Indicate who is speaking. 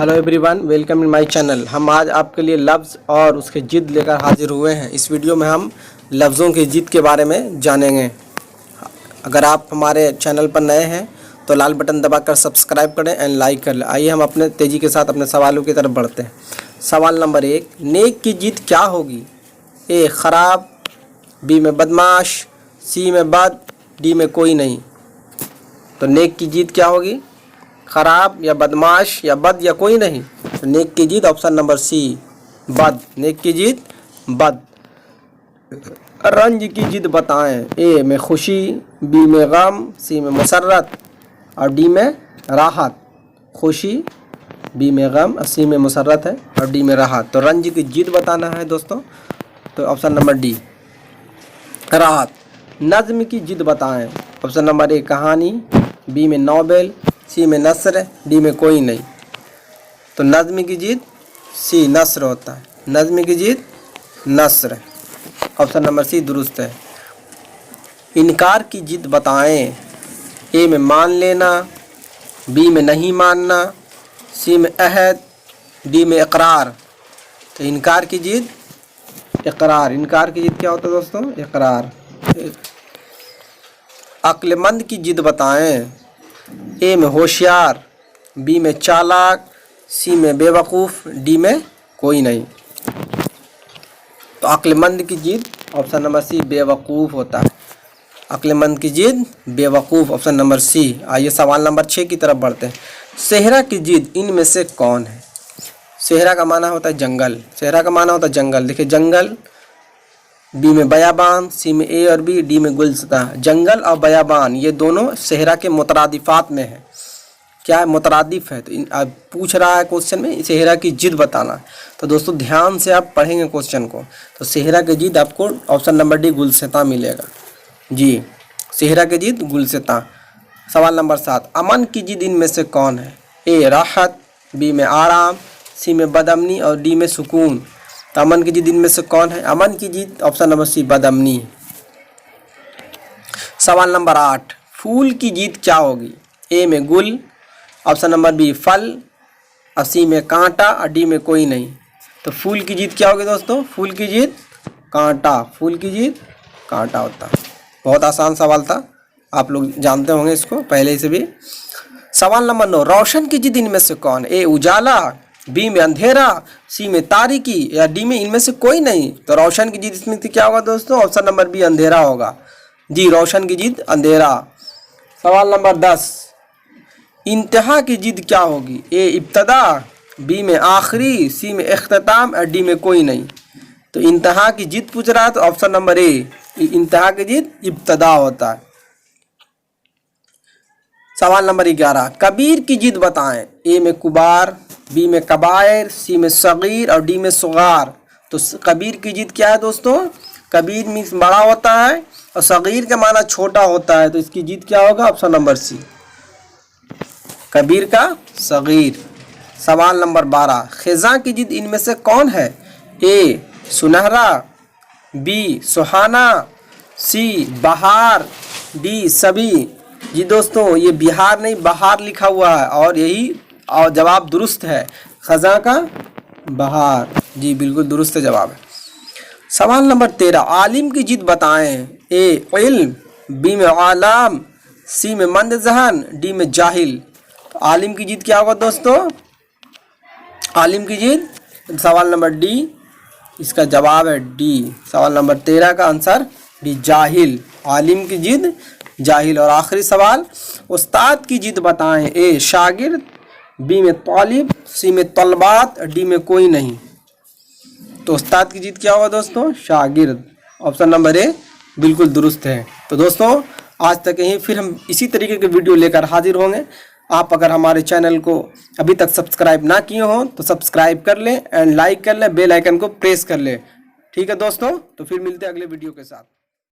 Speaker 1: Hello everyone, welcome in my channel. हम आज आपके लिए लफ्ज़ और उसके जिद लेकर हाजिर हुए हैं। इस वीडियो में हम लफ्ज़ों की जिद के बारे में जानेंगे। अगर आप हमारे चैनल पर नए हैं तो लाल बटन दबाकर सब्सक्राइब करें एंड लाइक कर लें। आइए हम अपने तेज़ी के साथ अपने सवालों की तरफ बढ़ते हैं। सवाल नंबर 1, नेक की जिद क्या होगी? ए ख़राब, बी में बदमाश, सी में बद, डी में कोई नहीं। तो नेक की जिद क्या होगी? खराब या बदमाश या बद या कोई नहीं। तो नेक की जिद ऑप्शन नंबर सी, बद। नेक की जिद बद। रंज की जिद बताएं। ए में खुशी, बी में गम, सी में मसरत और डी में राहत। खुशी, बी में गम और सी में मसरत है और डी में राहत। तो रंज की जिद बताना है दोस्तों, तो ऑप्शन नंबर डी, राहत। नज़्म की जिद बताएं। ऑप्शन नंबर ए कहानी, बी में नॉवेल, सी में नस्र, डी में कोई नहीं। तो नज़्म की जिद सी, नस्र होता है। नज़्म की जिद नस्र, ऑप्शन नंबर सी दुरुस्त है। इनकार की जिद बताएं। ए में मान लेना, बी में नहीं मानना, सी में अहद, डी में इकरार। तो इनकार की जिद इकरार। इनकार की जिद क्या होता है दोस्तों? इकरार। अक्लमंद की जिद बताएं। ए में होशियार, बी में चालाक, सी में बेवकूफ़, डी में कोई नहीं। तो अक्लमंद की जिद ऑप्शन नंबर सी बेवकूफ़ होता है। अक्लमंद की जिद बेवकूफ़, ऑप्शन नंबर सी। आइए सवाल नंबर 6 की तरफ बढ़ते हैं। सेहरा की जिद इनमें से कौन है? सेहरा का माना होता है जंगल। सेहरा का माना होता है जंगल। देखिए जंगल, बी में बयाबान, सी में ए और बी, डी में गुलसिता। जंगल और बयाबान ये दोनों सेहरा के मुतरादिफात में है। क्या है? मुतरादिफ है। तो अब पूछ रहा है क्वेश्चन में सेहरा की जिद बताना। तो दोस्तों ध्यान से आप पढ़ेंगे क्वेश्चन को, तो सेहरा की जिद आपको ऑप्शन नंबर डी गुलसिता मिलेगा। जी, सेहरा की जिद गुलसिता। सवाल नंबर 7, अमन की जिद इनमें से कौन है? ए राहत, बी में आराम, सी में बदअमनी और डी में सुकून। तो अमन की जिद इनमें से कौन है? अमन की जिद ऑप्शन नंबर सी बदअमनी। सवाल नंबर 8, फूल की जिद क्या होगी? ए में गुल, ऑप्शन नंबर बी फल और सी में कांटा और डी में कोई नहीं। तो फूल की जिद क्या होगी दोस्तों? फूल की जिद कांटा। फूल की जिद कांटा होता है। बहुत आसान सवाल था, आप लोग जानते होंगे इसको पहले से भी। सवाल नंबर 9, रोशन की जिद इनमें से कौन? ए उजाला, बी में अंधेरा, सी में तारीकी या डी में इनमें से कोई नहीं। तो रोशन की जिद इसमें क्या होगा दोस्तों? ऑप्शन नंबर बी अंधेरा होगा। जी, रोशन की जिद अंधेरा। सवाल नंबर 10, इंतहा की जिद क्या होगी? ए इब्तदा, बी में आखिरी, सी में इख्तिताम और डी में कोई नहीं। तो इंतहा की जिद पूछ रहा है तो ऑप्शन नंबर ए, इंतहा की जिद इब्तदा होता है। सवाल नंबर 11, कबीर की जिद बताएं। ए में कुबार, बी में कबायर, सी में सगीर और डी में सुगार। तो कबीर की जिद क्या है दोस्तों? कबीर मीन्स बड़ा होता है और सगीर का माना छोटा होता है। तो इसकी जिद क्या होगा? ऑप्शन नंबर सी, कबीर का सगीर। सवाल नंबर 12, खिज़ा की जिद इनमें से कौन है? ए सुनहरा, बी सुहाना, सी बहार, डी सभी। जी दोस्तों ये बिहार नहीं बहार लिखा हुआ है और यही और जवाब दुरुस्त है, खज़ा का बहार। जी बिल्कुल दुरुस्त जवाब है। सवाल नंबर 13, आलिम की जिद बताएं। ए इल्म, बी में आलाम, सी में मंद जहन, डी में जाहिल। तो आलिम की जिद क्या होगा दोस्तों? आलिम की जिद सवाल नंबर डी, इसका जवाब है डी। सवाल नंबर 13 का आंसर डी, जाहिल। आलिम की जिद जाहिल। और आखिरी सवाल, उस्ताद की जिद बताएं। ए शागिर्द, बी में तालिब, सी में तलबात, डी में कोई नहीं। तो उस्ताद की जिद क्या होगा दोस्तों? शागिर्द। ऑप्शन नंबर ए बिल्कुल दुरुस्त है। तो दोस्तों आज तक यहीं, फिर हम इसी तरीके के वीडियो लेकर हाजिर होंगे। आप अगर हमारे चैनल को अभी तक सब्सक्राइब ना किए हो तो सब्सक्राइब कर लें एंड लाइक कर लें, बेल आइकन को प्रेस कर लें। ठीक है दोस्तों, तो फिर मिलते हैं अगले वीडियो के साथ।